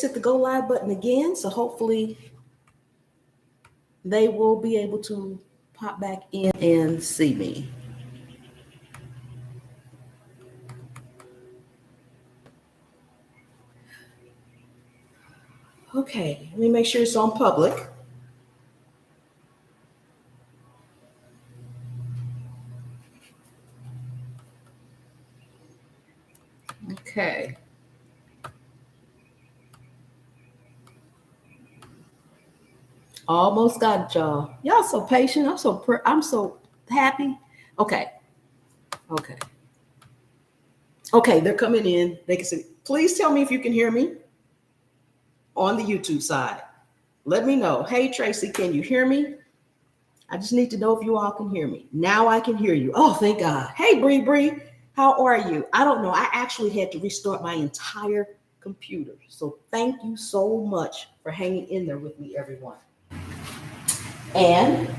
hit the go live button again. So hopefully they will be able to pop back in and see me. Okay, let me make sure it's on public. Okay. Almost got it, y'all. Y'all so patient. I'm so happy. Okay. Okay. Okay, they're coming in. They can see. Please tell me if you can hear me on the YouTube side. Let me know. Hey, Tracy, can you hear me? I just need to know if you all can hear me. Now I can hear you. Oh, thank God. Hey, Bree, how are you? I don't know. I actually had to restart my entire computer. So thank you so much for hanging in there with me, everyone. And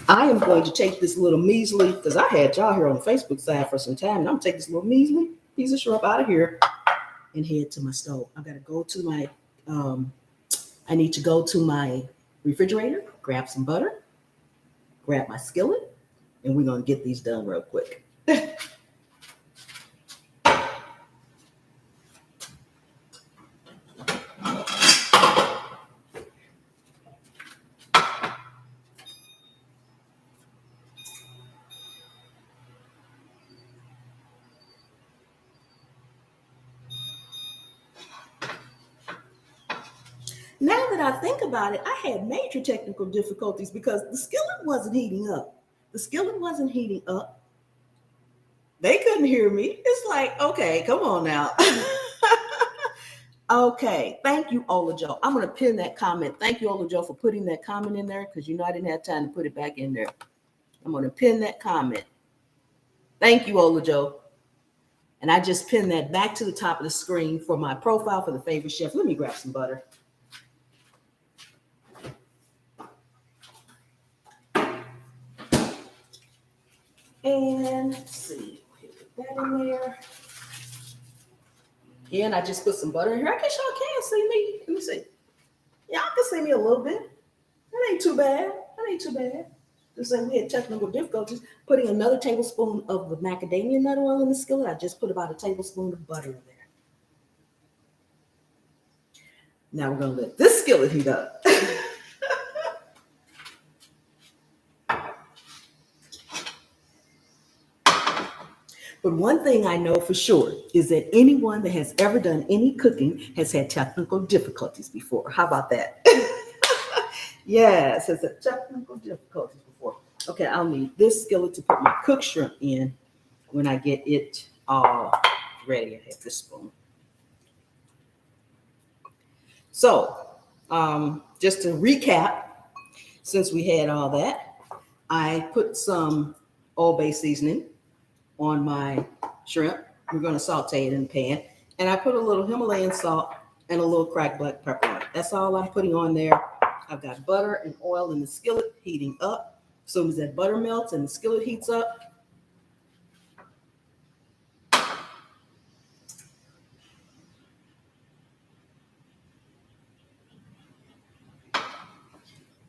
I am going to take this little measly, because I had y'all here on the Facebook side for some time, and I'm going to take this little measly piece of shrimp out of here and head to my stove. I've got to go to my, I need to go to my refrigerator, grab some butter, grab my skillet, and we're going to get these done real quick. Now that I think about it, I had major technical difficulties because the skillet wasn't heating up. The skillet wasn't heating up. They couldn't hear me. It's like, okay, come on now. Okay, thank you, Ola Joe. I'm going to pin that comment. Thank you, Ola Joe, for putting that comment in there because you know I didn't have time to put it back in there. I'm going to pin that comment. Thank you, Ola Joe. And I just pinned that back to the top of the screen for my profile for the favorite chef. Let me grab some butter. And let's see, put that in there. Yeah, and I just put some butter in here. I guess y'all can see me. Let me see. Y'all can see me a little bit. That ain't too bad. That ain't too bad. Just like we had technical difficulties. Putting another tablespoon of the macadamia nut oil in the skillet. I just put about a tablespoon of butter in there. Now we're going to let this skillet heat up. But one thing I know for sure is that anyone that has ever done any cooking has had technical difficulties before. How about that? Yes, has had technical difficulties before. Okay, I'll need this skillet to put my cooked shrimp in when I get it all ready. I have this spoon. So, just to recap, since we had all that, I put some Old Bay seasoning on my shrimp. We're going to saute it in the pan. And I put a little Himalayan salt and a little cracked black pepper on it. That's all I'm putting on there. I've got butter and oil in the skillet heating up. As soon as that butter melts and the skillet heats up,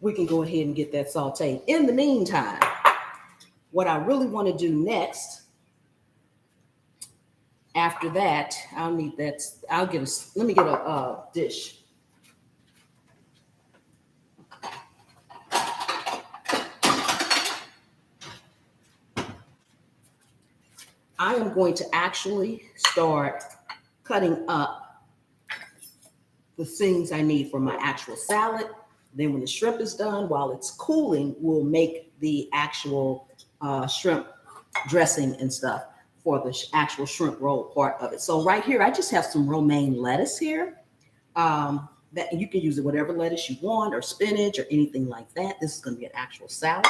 we can go ahead and get that sauteed. In the meantime, what I really want to do next, after that, I'll need that. Let me get a dish. I am going to actually start cutting up the things I need for my actual salad. Then when the shrimp is done, while it's cooling, we'll make the actual shrimp dressing and stuff for the actual shrimp roll part of it. So right here, I just have some romaine lettuce here. That you can use it whatever lettuce you want, or spinach, or anything like that. This is going to be an actual salad.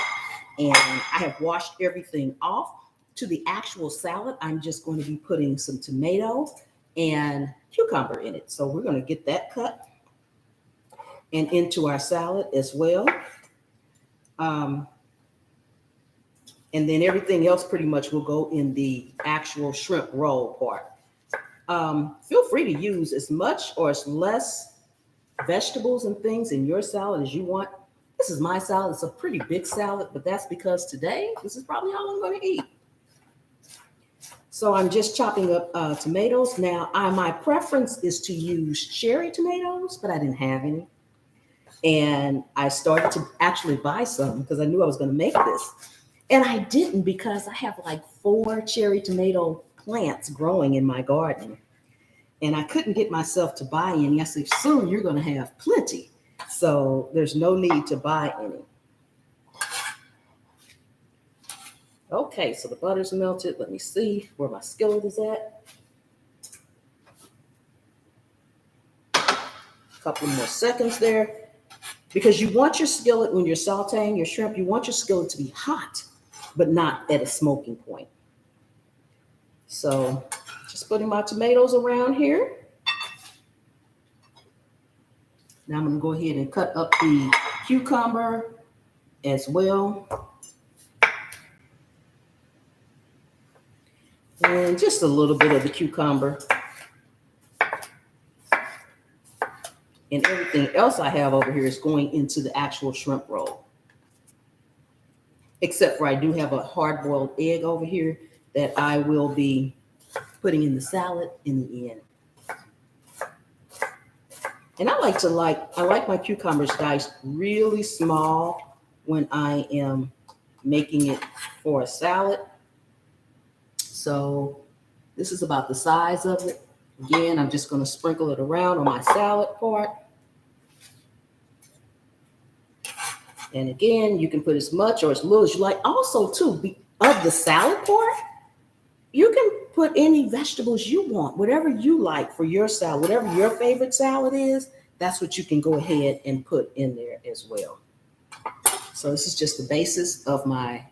And I have washed everything off. To the actual salad, I'm just going to be putting some tomato and cucumber in it. So we're going to get that cut and into our salad as well. And then everything else pretty much will go in the actual shrimp roll part. Feel free to use as much or as less vegetables and things in your salad as you want. This is my salad. It's a pretty big salad, but that's because today, this is probably all I'm going to eat. So I'm just chopping up tomatoes. Now, my preference is to use cherry tomatoes, but I didn't have any. And I started to actually buy some because I knew I was going to make this. And I didn't because I have like 4 cherry tomato plants growing in my garden. And I couldn't get myself to buy any. I said, soon you're going to have plenty. So there's no need to buy any. Okay, so the butter's melted. Let me see where my skillet is at. A couple more seconds there. Because you want your skillet, when you're sauteing your shrimp, you want your skillet to be hot, but not at a smoking point. So just putting my tomatoes around here. Now I'm going to go ahead and cut up the cucumber as well. And just a little bit of the cucumber. And everything else I have over here is going into the actual shrimp roll. Except for I do have a hard-boiled egg over here that I will be putting in the salad in the end. And I like my cucumbers diced really small when I am making it for a salad. So this is about the size of it. Again, I'm just going to sprinkle it around on my salad part. And again, you can put as much or as little as you like. Also, too, of the salad part, you can put any vegetables you want, whatever you like for your salad, whatever your favorite salad is, that's what you can go ahead and put in there as well. So this is just the basis of my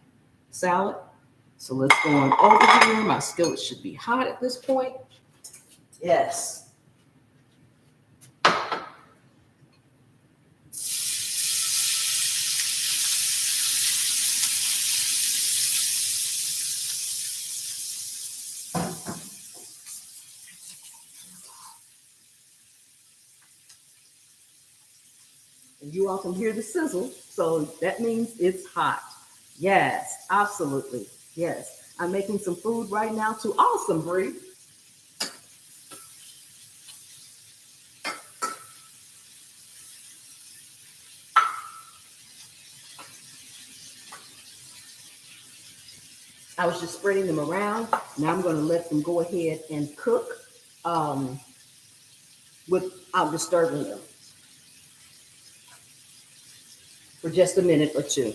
salad. So let's go on over here. My skillet should be hot at this point. Yes. And you all can hear the sizzle, so that means it's hot. Yes, absolutely. Yes. I'm making some food right now too. Awesome, Bree. I was just spreading them around. Now I'm going to let them go ahead and cook without disturbing them for just a minute or two.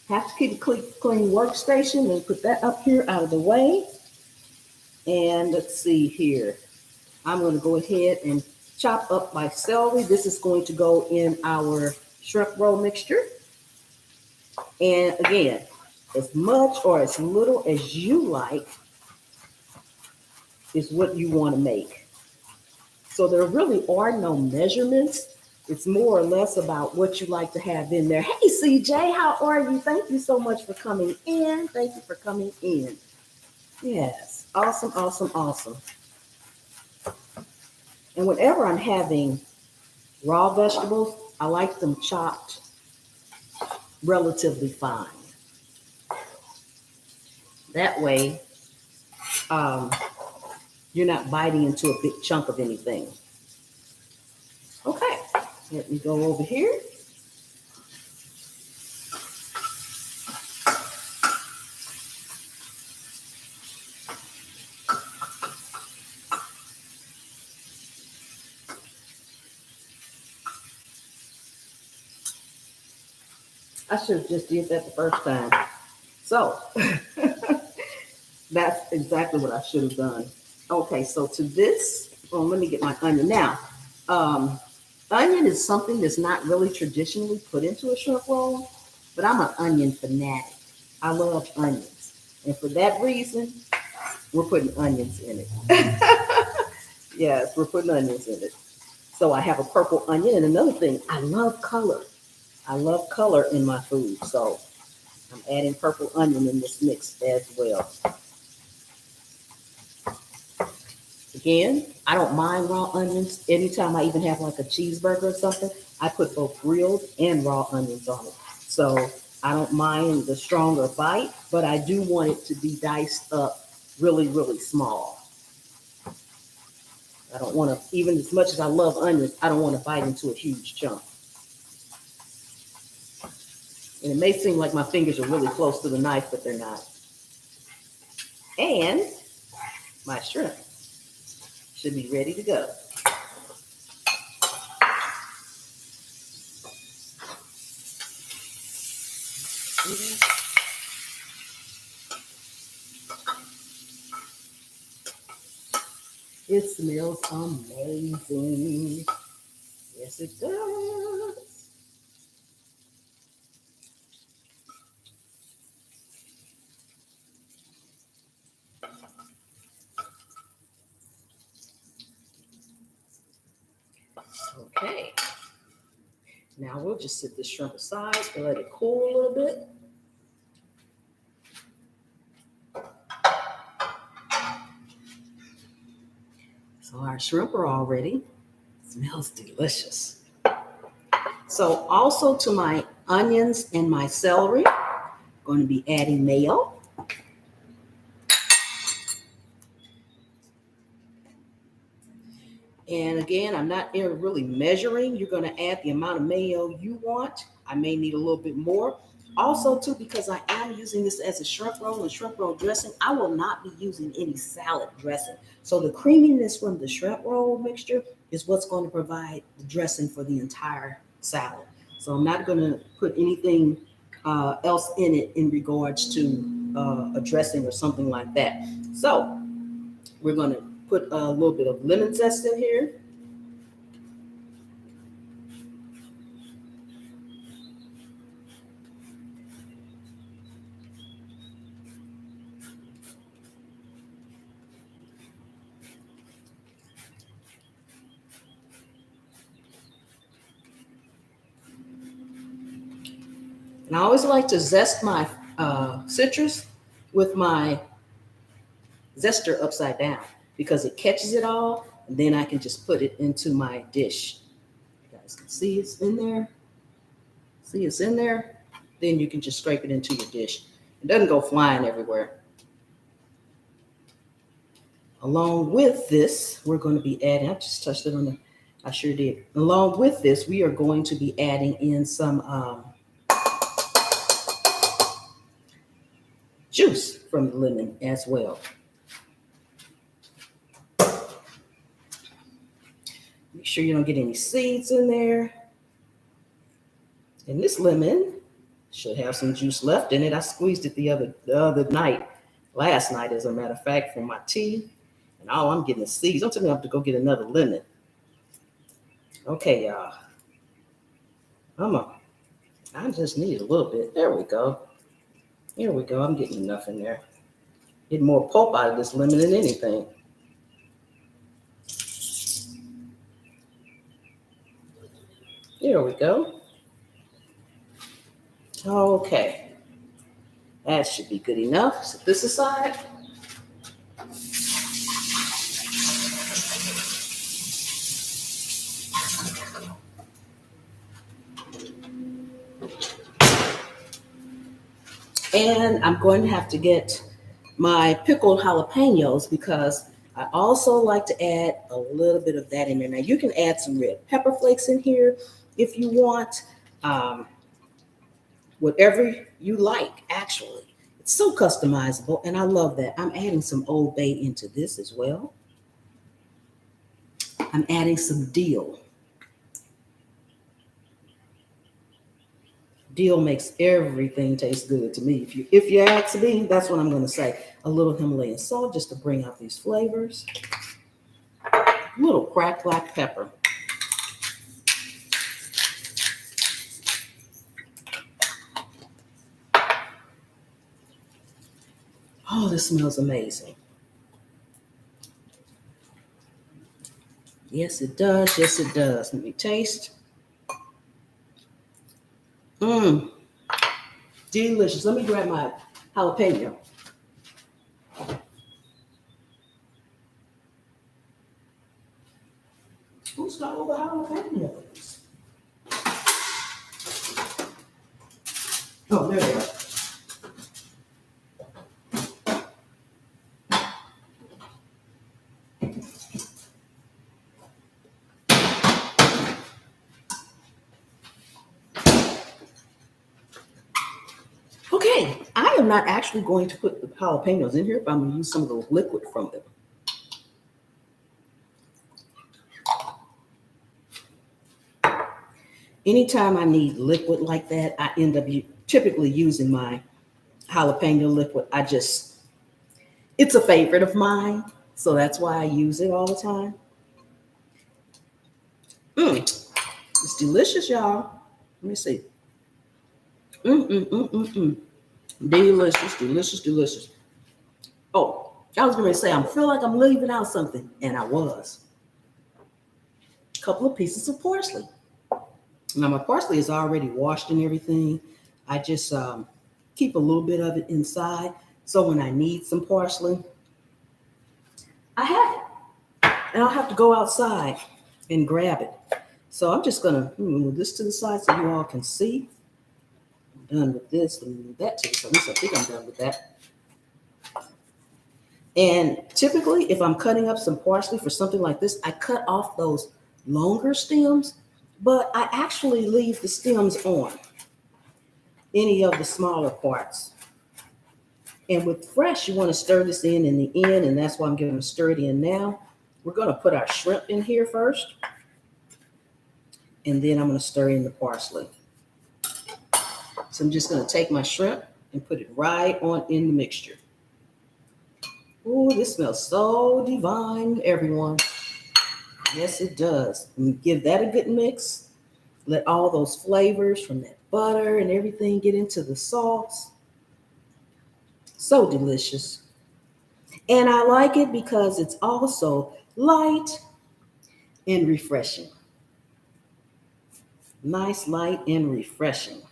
Have to keep a clean workstation and put that up here out of the way. And let's see here. I'm going to go ahead and chop up my celery. This is going to go in our shrimp roll mixture. And again, as much or as little as you like is what you want to make. So there really are no measurements. It's more or less about what you like to have in there. Hey, CJ, how are you? Thank you so much for coming in. Thank you for coming in. Yes, awesome, awesome, awesome. And whenever I'm having raw vegetables, I like them chopped relatively fine. That way, you're not biting into a big chunk of anything. Okay, let me go over here. I should have just did that the first time. So that's exactly what I should have done. Okay, so to this, let me get my onion. Now, onion is something that's not really traditionally put into a shrimp roll, but I'm an onion fanatic. I love onions. And for that reason, we're putting onions in it. Yes, we're putting onions in it. So I have a purple onion. And another thing, I love color. I love color in my food. So I'm adding purple onion in this mix as well. Again, I don't mind raw onions. Anytime I even have like a cheeseburger or something, I put both grilled and raw onions on it. So I don't mind the stronger bite, but I do want it to be diced up really, really small. I don't want to, even as much as I love onions, I don't want to bite into a huge chunk. And it may seem like my fingers are really close to the knife, but they're not. And my shrimp should be ready to go. It smells amazing. Yes, it does. Okay. Now we'll just set this shrimp aside and let it cool a little bit. So our shrimp are all ready. Smells delicious. So also to my onions and my celery, I'm going to be adding mayo. And again, I'm not really measuring. You're going to add the amount of mayo you want. I may need a little bit more. Also, too, because I am using this as a shrimp roll and shrimp roll dressing, I will not be using any salad dressing. So the creaminess from the shrimp roll mixture is what's going to provide the dressing for the entire salad. So I'm not going to put anything else in it in regards to a dressing or something like that. So we're going to put a little bit of lemon zest in here. And I always like to zest my citrus with my zester upside down because it catches it all. And then I can just put it into my dish. You guys can see it's in there. See it's in there. Then you can just scrape it into your dish. It doesn't go flying everywhere. Along with this, we're going to be adding, I just touched it on the, I sure did. Along with this, we are going to be adding in some juice from the lemon as well. Make sure you don't get any seeds in there. And this lemon should have some juice left in it. I squeezed it the other night, last night, as a matter of fact, for my tea. And all I'm getting is seeds. Don't tell me I have to go get another lemon. Okay, y'all. I just need a little bit. There we go. Here we go. I'm getting enough in there. Getting more pulp out of this lemon than anything. Here we go. Okay. That should be good enough. Set this aside. And I'm going to have to get my pickled jalapenos because I also like to add a little bit of that in there. Now you can add some red pepper flakes in here if you want. Whatever you like, actually. It's so customizable, and I love that. I'm adding some Old Bay into this as well. I'm adding some dill. Dill makes everything taste good to me. If you ask me, that's what I'm going to say. A little Himalayan salt just to bring out these flavors. A little cracked black pepper. Oh, this smells amazing. Yes, it does. Yes, it does. Let me taste. Mmm, delicious. Let me grab my jalapeno. Who's got all the jalapenos? Oh, there they are. Okay, I am not actually going to put the jalapenos in here, but I'm going to use some of the liquid from them. Anytime I need liquid like that, I end up typically using my jalapeno liquid. It's a favorite of mine, so that's why I use it all the time. It's delicious, y'all. Let me see. Mm, mm, mm, mm, mm. Delicious, delicious, delicious. Oh, I was going to say, I feel like I'm leaving out something, and I was. A couple of pieces of parsley. Now, my parsley is already washed and everything. I just keep a little bit of it inside. So when I need some parsley, I have it. And I'll have to go outside and grab it. So I'm just going to move this to the side so you all can see. I'm done with this. Let me move that to the side. At least I think I'm done with that. And typically, if I'm cutting up some parsley for something like this, I cut off those longer stems, but I actually leave the stems on any of the smaller parts. And with fresh, you want to stir this in the end, and that's why I'm going to stir it in now. We're going to put our shrimp in here first, and then I'm going to stir in the parsley. So I'm just going to take my shrimp and put it right on in the mixture. Oh, this smells so divine, everyone. Yes, it does. And give that a good mix. Let all those flavors from that butter and everything get into the sauce. So delicious. And I like it because it's also light and refreshing. Nice, light, and refreshing.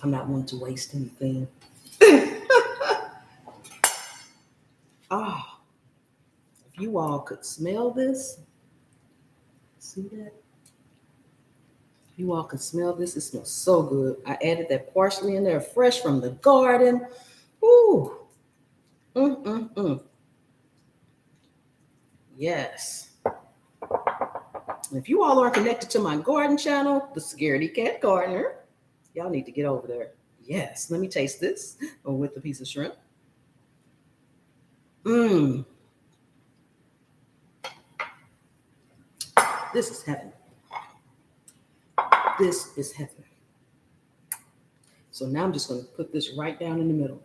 I'm not one to waste anything. Oh, if you all could smell this, see that? If you all could smell this, it smells so good. I added that parsley in there, fresh from the garden. Ooh, yes. If you all aren't connected to my garden channel, the Scaredy Cat Gardener, y'all need to get over there. Yes, let me taste this with the piece of shrimp. This is heaven. This is heaven. So now I'm just going to put this right down in the middle.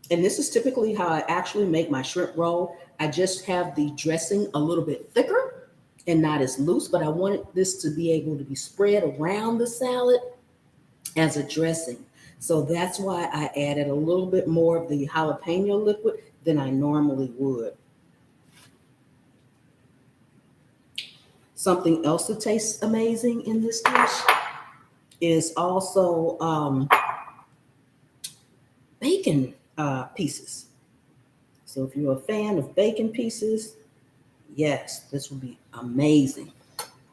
And this is typically how I actually make my shrimp roll. I just have the dressing a little bit thicker and not as loose, but I wanted this to be able to be spread around the salad as a dressing. So that's why I added a little bit more of the jalapeno liquid than I normally would. Something else that tastes amazing in this dish is also bacon pieces. So if you're a fan of bacon pieces, yes, this would be amazing.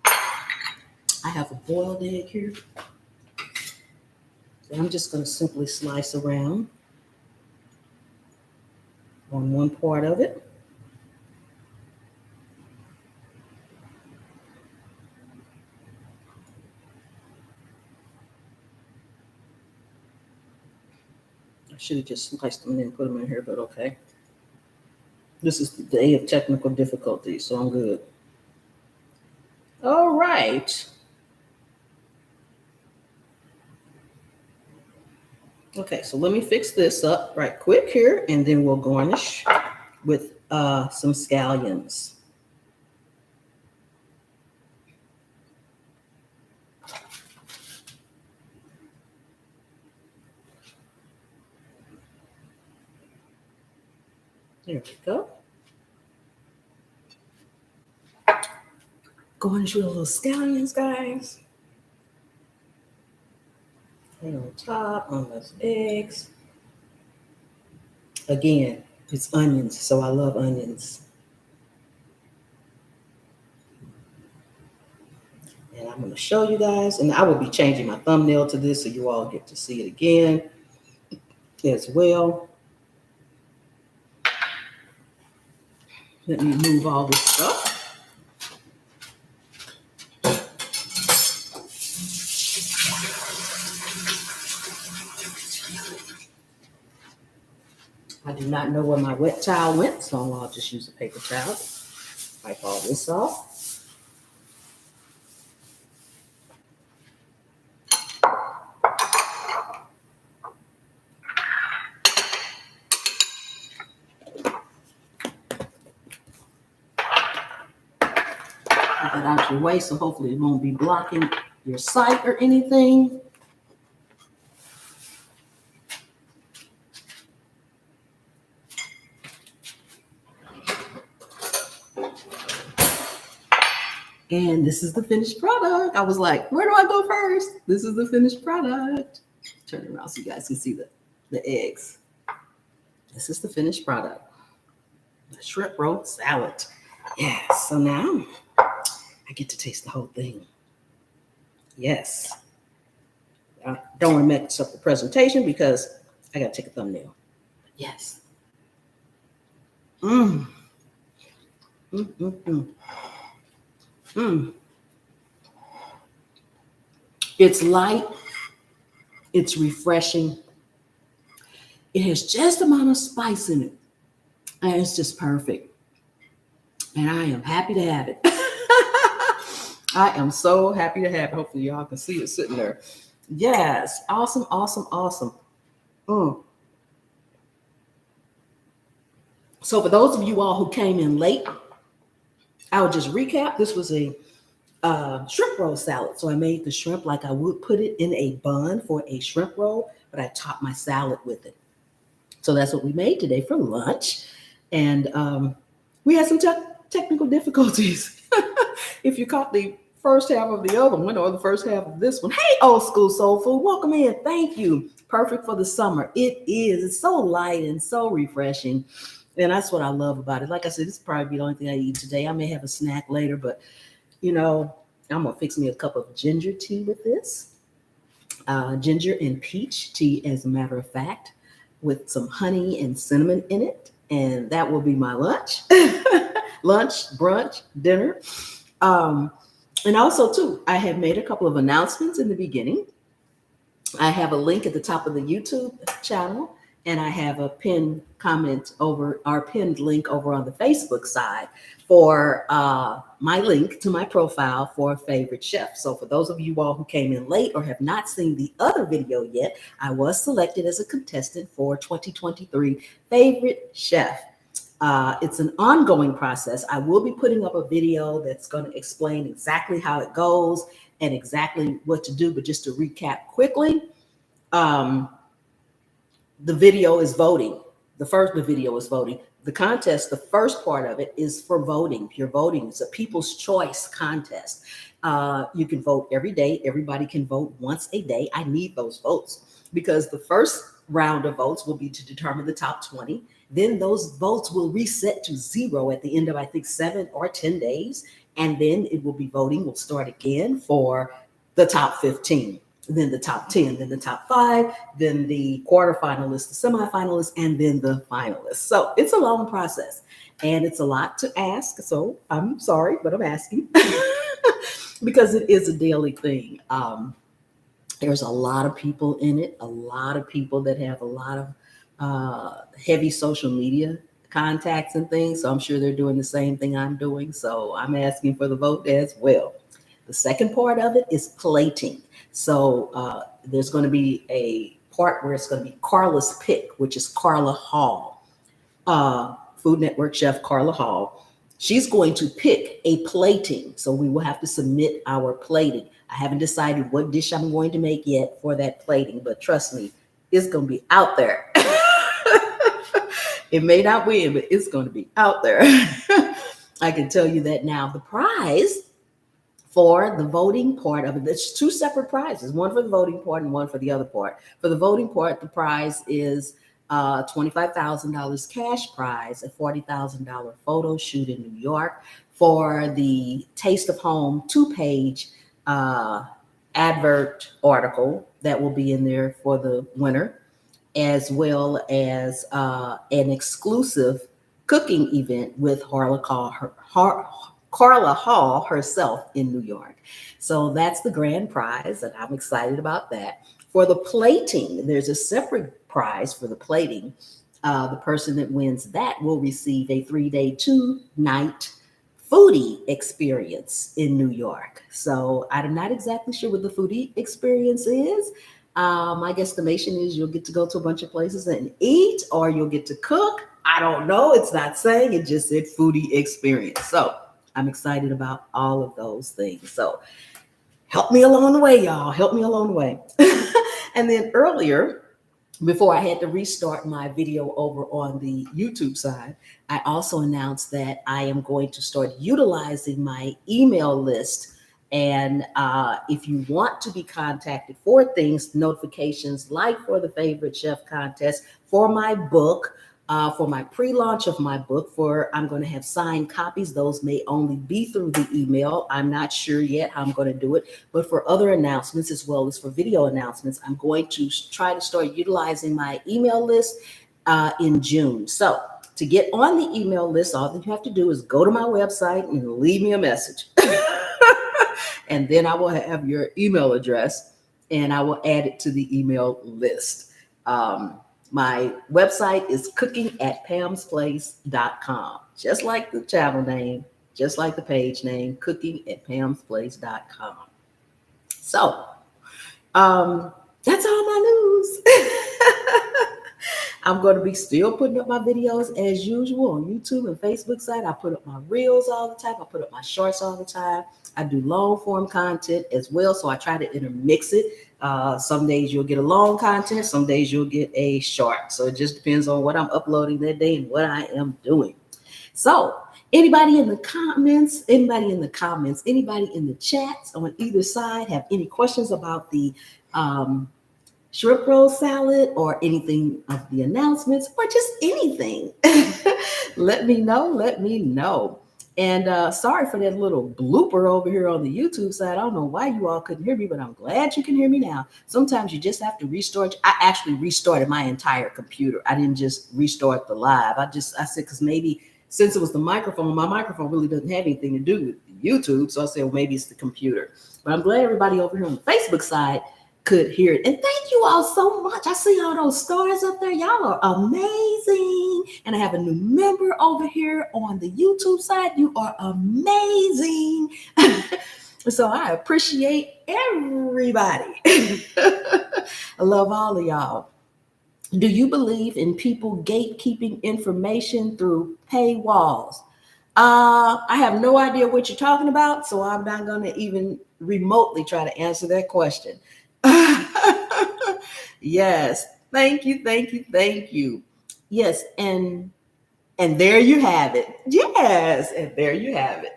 I have a boiled egg here. So I'm just going to simply slice around on one part of it. I should have just sliced them and then put them in here, but okay. This is the day of technical difficulty, so I'm good. All right. Okay, so let me fix this up right quick here, and then we'll garnish with some scallions. Here we go. Going to the little scallions, guys. And on top, on those eggs. Again, it's onions, so I love onions. And I'm going to show you guys, and I will be changing my thumbnail to this so you all get to see it again as well. Let me move all this stuff. I do not know where my wet towel went, so I'll just use a paper towel. Wipe all this off. Get that out your way, so hopefully it won't be blocking your sight or anything. And this is the finished product. I was like, where do I go first? This is the finished product. Turn it around so you guys can see the eggs. This is the finished product. The shrimp roll salad. Yes, so now I get to taste the whole thing. Yes. I don't want to mess up the presentation because I got to take a thumbnail. Yes. Mmm. It's light. It's refreshing. It has just the amount of spice in it. And it's just perfect. And I am happy to have it. I am so happy to have it. Hopefully y'all can see it sitting there. Yes. Awesome, awesome, awesome. So for those of you all who came in late, I'll just recap. This was a shrimp roll salad. So I made the shrimp like I would put it in a bun for a shrimp roll, but I topped my salad with it. So that's what we made today for lunch. And we had some technical difficulties. If you caught the first half of the other one or the first half of this one, hey, Old School Soul Food, welcome in. Thank you. Perfect for the summer. It is. It's so light and so refreshing. And that's what I love about it. Like I said, this is probably the only thing I eat today. I may have a snack later, but you know, I'm gonna fix me a cup of ginger tea with this. Ginger and peach tea, as a matter of fact, with some honey and cinnamon in it. And that will be my lunch. Lunch, brunch, dinner. And also, too, I have made a couple of announcements in the beginning. I have a link at the top of the YouTube channel, and I have a pinned comment over our pinned link over on the Facebook side for my link to my profile for a favorite chef. So for those of you all who came in late or have not seen the other video yet, I was selected as a contestant for 2023 favorite chef. It's an ongoing process. I will be putting up a video that's going to explain exactly how it goes and exactly what to do. But just to recap quickly, the video is voting. The video is voting. The contest, the first part of it is for voting. You're voting. It's a people's choice contest. You can vote every day. Everybody can vote once a day. I need those votes because the first round of votes will be to determine the top 20. Then those votes will reset to 0 at the end of, I think, 7 or 10 days. And then it will be voting will start again for the top 15, then the top 10, then the top 5, then the quarterfinalists, the semifinalists, and then the finalists. So it's a long process and it's a lot to ask. So I'm sorry, but I'm asking because it is a daily thing. There's a lot of people in it, a lot of people that have a lot of heavy social media contacts and things. So I'm sure they're doing the same thing I'm doing. So I'm asking for the vote as well. The second part of it is plating. So there's going to be a part where it's going to be Carla's pick, which is Carla Hall, Food Network chef Carla Hall. She's going to pick a plating. So we will have to submit our plating. I haven't decided what dish I'm going to make yet for that plating, but trust me, it's going to be out there. It may not win, but it's going to be out there. I can tell you that now. The prize for the voting part of it, there's two separate prizes, one for the voting part and one for the other part. For the voting part, the prize is $25,000 cash prize, a $40,000 photo shoot in New York. For the Taste of Home 2-page advert article that will be in there for the winner, as well as an exclusive cooking event with Carla Hall herself in New York. So that's the grand prize, and I'm excited about that. For the plating, there's a separate prize for the plating. The person that wins that will receive a 3-day, 2-night foodie experience in New York. So I'm not exactly sure what the foodie experience is. My guesstimation is you'll get to go to a bunch of places and eat, or you'll get to cook. I don't know. It's not saying, it just said foodie experience. So I'm excited about all of those things. So help me along the way, y'all. Help me along the way. And then earlier, before I had to restart my video over on the YouTube side, I also announced that I am going to start utilizing my email list. And if you want to be contacted for things, notifications like for the Favorite Chef Contest, for my book, for my pre-launch of my book, I'm going to have signed copies. Those may only be through the email. I'm not sure yet how I'm going to do it. But for other announcements, as well as for video announcements, I'm going to try to start utilizing my email list in June. So to get on the email list, all that you have to do is go to my website and leave me a message. And then I will have your email address and I will add it to the email list. My website is cookingatpamsplace.com, just like the channel name, just like the page name, cookingatpamsplace.com. So that's all my news. I'm going to be still putting up my videos as usual on YouTube and Facebook side. I put up my reels all the time. I put up my shorts all the time. I do long form content as well. So I try to intermix it. Some days you'll get a long content. Some days you'll get a short. So it just depends on what I'm uploading that day and what I am doing. So anybody in the comments, anybody in the chats on either side have any questions about the shrimp roll salad or anything of the announcements or just anything, let me know. And sorry for that little blooper over here on the YouTube side. I don't know why you all couldn't hear me, but I'm glad you can hear me now. Sometimes you just have to restart. I actually restarted my entire computer. I didn't just restart the live. I said, because maybe since it was the microphone, my microphone really doesn't have anything to do with YouTube. So I said, well, maybe it's the computer. But I'm glad everybody over here on the Facebook side could hear it. And thank you all so much. I see all those stars up there. Y'all are amazing. And I have a new member over here on the YouTube side. You are amazing. So I appreciate everybody. I love all of y'all. Do you believe in people gatekeeping information through paywalls? I have no idea what you're talking about, so I'm not going to even remotely try to answer that question. Yes, thank you. Yes, and there you have it. Yes, and there you have it.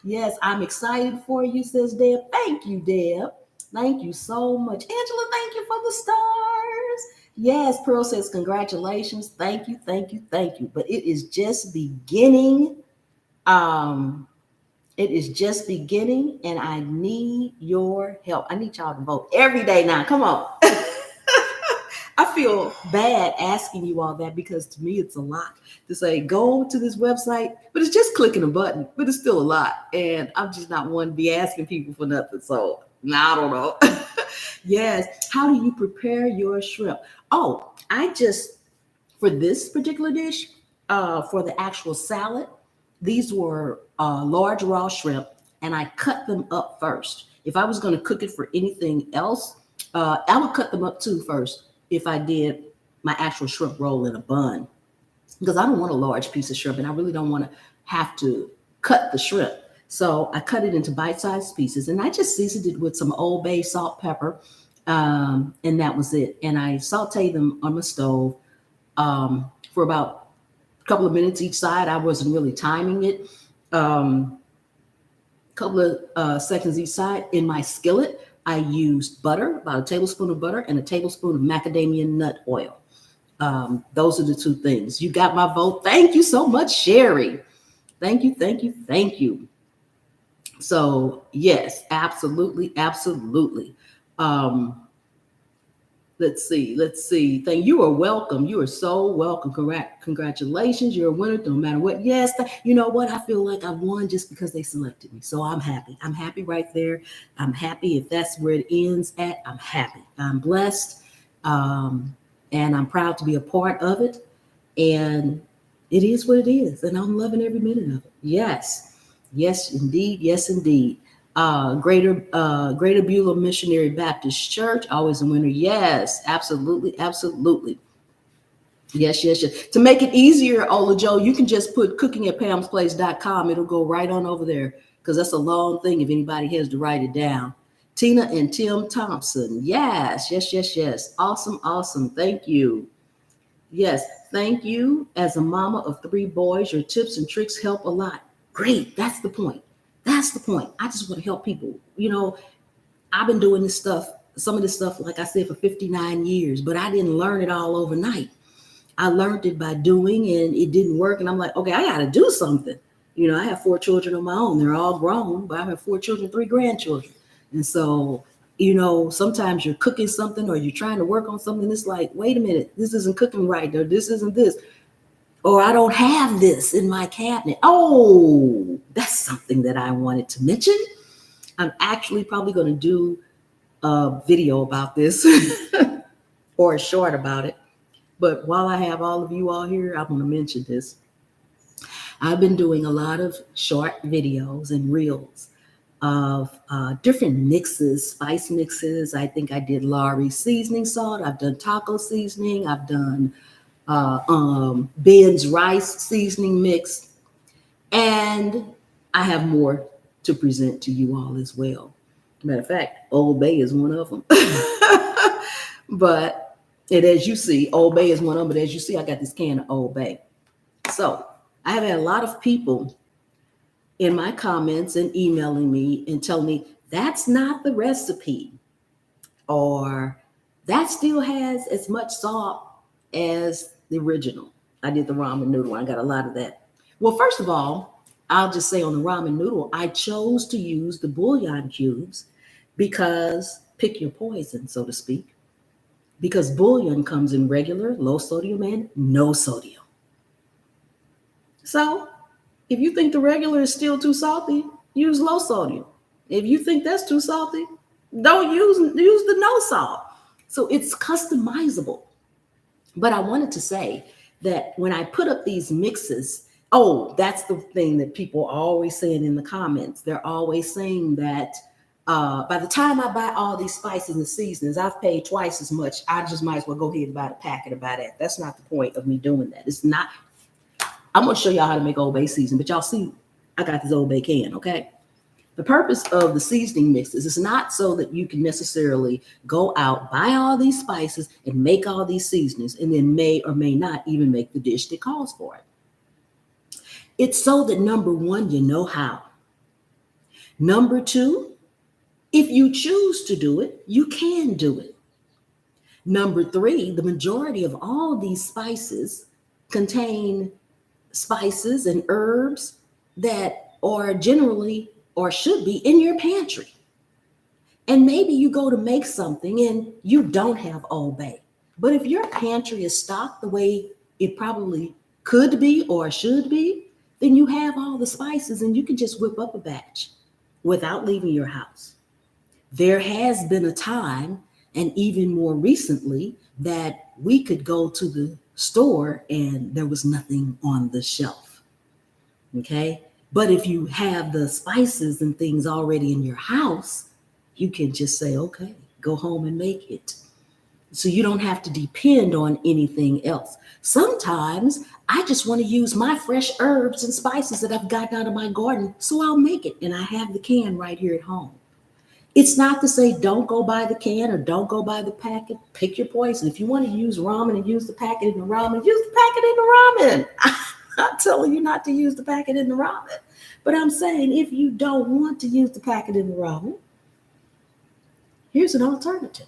Yes, I'm excited for you, says Deb. Thank you, Deb. Thank you so much. Angela, thank you for the stars. Yes, Pearl says congratulations. Thank you. But it is just beginning. It is just beginning, and I need your help. I need y'all to vote every day now. Come on. I feel bad asking you all that because to me it's a lot to say go to this website, but it's just clicking a button, but it's still a lot. And I'm just not one to be asking people for nothing. So now I don't know. Yes. How do you prepare your shrimp? Oh, for this particular dish, for the actual salad, these were large raw shrimp, and I cut them up first. If I was going to cook it for anything else, I would cut them up too first if I did my actual shrimp roll in a bun, because I don't want a large piece of shrimp, and I really don't want to have to cut the shrimp. So I cut it into bite-sized pieces, and I just seasoned it with some Old Bay salt, pepper, and that was it. And I sauteed them on my stove for about a couple of minutes each side. I wasn't really timing it. Couple of seconds each side. In my skillet, I used butter, about a tablespoon of butter and a tablespoon of macadamia nut oil. Those are the two things. You got my vote. Thank you so much, Sherry. Thank you, thank you, thank you. So yes, absolutely, absolutely. Um, let's see. Thank you. Are welcome. You are so welcome. Correct. Congratulations. You're a winner no matter what. Yes. You know what? I feel like I won just because they selected me. So I'm happy. I'm happy right there. I'm happy if that's where it ends at. I'm happy. I'm blessed. And I'm proud to be a part of it. And it is what it is. And I'm loving every minute of it. Yes. Yes, indeed. Yes, indeed. Greater Beulah Missionary Baptist Church, always a winner. Yes, absolutely, absolutely. Yes, yes, yes. To make it easier, Ola Joe, you can just put cookingatpamsplace.com. It'll go right on over there because that's a long thing if anybody has to write it down. Tina and Tim Thompson. Yes, yes, yes, yes. Awesome, awesome. Thank you. Yes, thank you. As a mama of 3 boys, your tips and tricks help a lot. Great. That's the point. That's the point. I just want to help people. I've been doing this stuff, some of this stuff, like I said, for 59 years, but I didn't learn it all overnight. I learned it by doing, and it didn't work. And I'm like, okay, I got to do something. I have 4 children of my own. They're all grown, but I have 4 children, 3 grandchildren. And so, sometimes you're cooking something or you're trying to work on something. It's like, wait a minute, this isn't cooking right. Or this isn't this. Or I don't have this in my cabinet. Oh, that's something that I wanted to mention. I'm actually probably going to do a video about this or a short about it. But while I have all of you all here, I'm going to mention this. I've been doing a lot of short videos and reels of different mixes, spice mixes. I think I did Lawry's seasoning salt. I've done taco seasoning. I've done Ben's rice seasoning mix. And I have more to present to you all as well. Matter of fact, Old Bay is one of them. And as you see, Old Bay is one of them. But as you see, I got this can of Old Bay. So I have had a lot of people in my comments and emailing me and telling me that's not the recipe, or that still has as much salt as the original. I did the ramen noodle. I got a lot of that. Well, first of all, I'll just say on the ramen noodle, I chose to use the bouillon cubes because pick your poison, so to speak, because bouillon comes in regular, low sodium, and no sodium. So if you think the regular is still too salty, use low sodium. If you think that's too salty, don't use the no salt. So it's customizable. But I wanted to say that when I put up these mixes, that's the thing that people are always saying in the comments. They're always saying that by the time I buy all these spices and seasonings, I've paid twice as much. I just might as well go ahead and buy a packet of that. That's not the point of me doing that. It's not. I'm going to show y'all how to make Old Bay seasoning, but y'all see, I got this Old Bay can, okay? The purpose of the seasoning mixes is not so that you can necessarily go out, buy all these spices, and make all these seasonings, and then may or may not even make the dish that calls for it. It's so that, number one, you know how. Number two, if you choose to do it, you can do it. Number three, the majority of all these spices contain spices and herbs that are generally or should be in your pantry. And maybe you go to make something and you don't have Old Bay. But if your pantry is stocked the way it probably could be or should be, then you have all the spices and you can just whip up a batch without leaving your house. There has been a time, and even more recently, that we could go to the store and there was nothing on the shelf. Okay? But if you have the spices and things already in your house, you can just say, okay, go home and make it. So you don't have to depend on anything else. Sometimes I just want to use my fresh herbs and spices that I've gotten out of my garden, so I'll make it. And I have the can right here at home. It's not to say don't go buy the can or don't go buy the packet. Pick your poison. If you want to use ramen and use the packet in the ramen, use the packet in the ramen. I'm not telling you not to use the packet in the ramen. But I'm saying if you don't want to use the packet in the ramen, here's an alternative.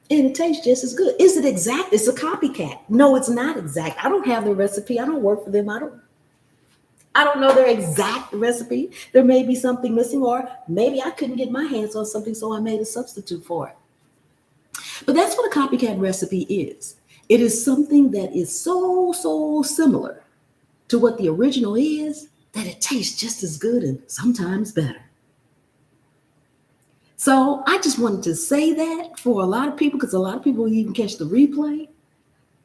And it tastes just as good. Is it exact? It's a copycat. No, it's not exact. I don't have the recipe. I don't work for them. I don't know their exact recipe. There may be something missing, or maybe I couldn't get my hands on something, so I made a substitute for it. But that's what a copycat recipe is. It is something that is so similar to what the original is that it tastes just as good and sometimes better. So I just wanted to say that for a lot of people, because a lot of people even catch the replay,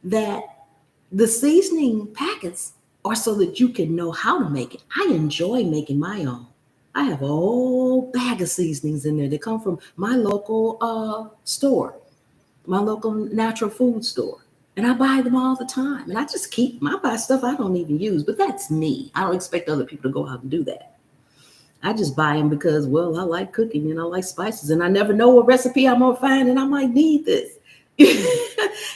that the seasoning packets are so that you can know how to make it. I enjoy making my own. I have a whole bag of seasonings in there that come from my local store, my local natural food store. And I buy them all the time. And I just I buy stuff I don't even use, but that's me. I don't expect other people to go out and do that. I just buy them because, well, I like cooking and I like spices, and I never know what recipe I'm gonna find, and I might need this.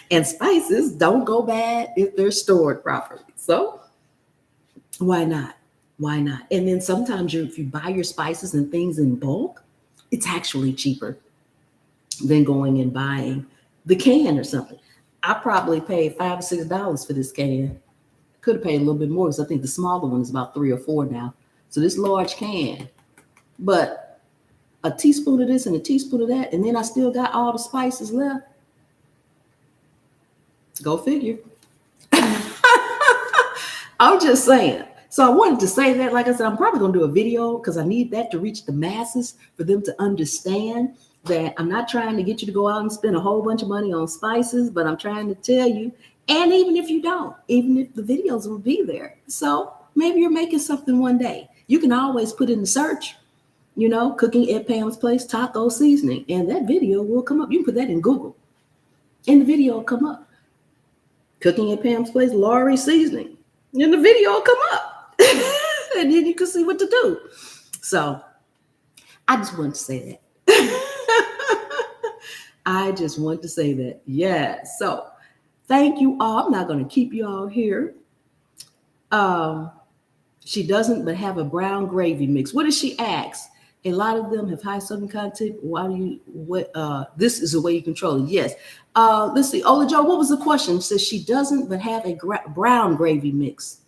And spices don't go bad if they're stored properly. So why not? Why not? And then sometimes if you buy your spices and things in bulk, it's actually cheaper than going and buying the can or something. I probably paid $5 or $6 for this can. Could have paid a little bit more because I think the smaller one is about 3 or 4 now. So this large can, but a teaspoon of this and a teaspoon of that, and then I still got all the spices left. Go figure. I'm just saying. So I wanted to say that, like I said, I'm probably going to do a video because I need that to reach the masses for them to understand that I'm not trying to get you to go out and spend a whole bunch of money on spices, but I'm trying to tell you, and even if you don't, even if the videos will be there. So maybe you're making something one day. You can always put in the search, cooking at Pam's Place taco seasoning, and that video will come up. You can put that in Google, and the video will come up. Cooking at Pam's Place Lawry seasoning, and the video will come up, and then you can see what to do. So I just want to say that. I just want to say that. Yeah. So thank you all. I'm not going to keep you all here. She doesn't, but have a brown gravy mix. What does she ask? A lot of them have high sodium content. This is the way you control it. Yes. Let's see. Ola Joe, what was the question? It says she doesn't, but have a brown gravy mix,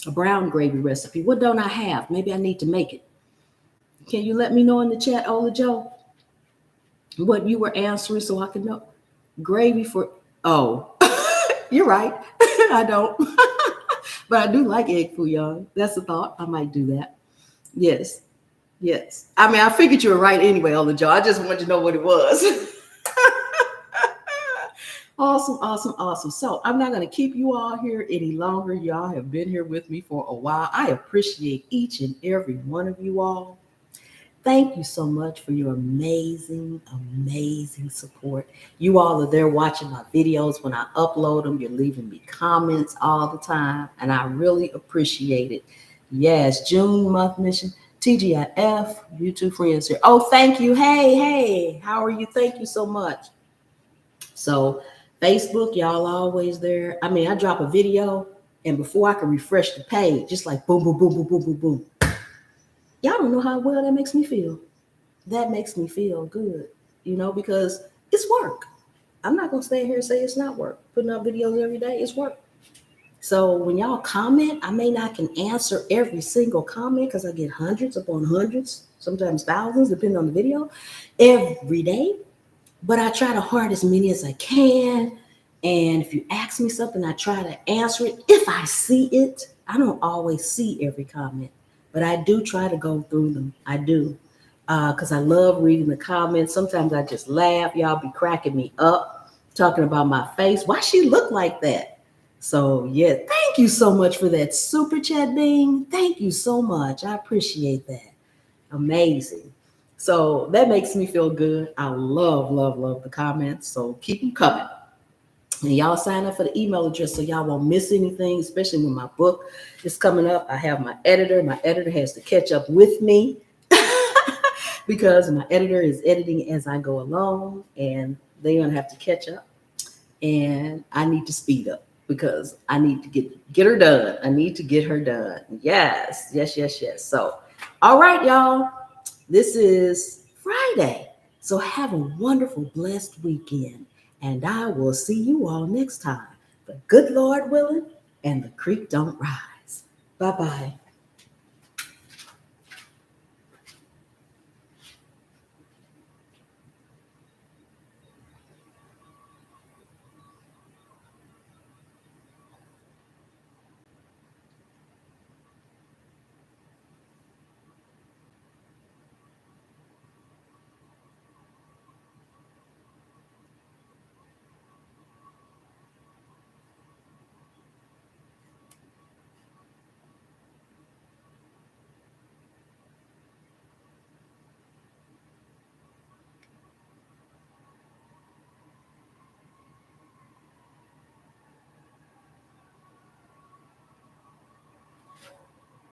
a brown gravy recipe. What don't I have? Maybe I need to make it. Can you let me know in the chat, Ola Joe, what you were answering so I can know? Gravy for, you're right. I don't. But I do like egg fouillon. That's a thought. I might do that. Yes. I mean, I figured you were right anyway, Ola Joe. I just wanted to know what it was. Awesome. So I'm not going to keep you all here any longer. Y'all have been here with me for a while. I appreciate each and every one of you all. Thank you so much for your amazing support. You all are there watching my videos when I upload them. You're leaving me comments all the time, and I really appreciate it. Yes, June month mission, TGIF, YouTube friends here. Oh, thank you. Hey, how are you? Thank you so much. So Facebook, y'all always there. I mean, I drop a video, and before I can refresh the page, just like boom, boom, boom, boom, boom, boom, boom. Y'all don't know how well that makes me feel. That makes me feel good, because it's work. I'm not going to stay here and say it's not work. Putting up videos every day is work. So when y'all comment, I may not can answer every single comment because I get hundreds upon hundreds, sometimes thousands, depending on the video, every day. But I try to heart as many as I can. And if you ask me something, I try to answer it. If I see it, I don't always see every comment. But I do try to go through them. I do. Because I love reading the comments. Sometimes I just laugh. Y'all be cracking me up, talking about my face. Why she look like that? So, yeah, thank you so much for that super chat, Bing. Thank you so much. I appreciate that. Amazing. So that makes me feel good. I love the comments. So keep them coming. And y'all sign up for the email address so y'all won't miss anything, especially when my book is coming up. I have my editor. My editor has to catch up with me. because my editor is editing as I go along, and they're gonna have to catch up. And I need to speed up because I need to get her done. I need to get her done. Yes, yes, yes, yes. So, all right, y'all. This is Friday. So have a wonderful, blessed weekend. And I will see you all next time. The good Lord willing and the creek don't rise. Bye-bye.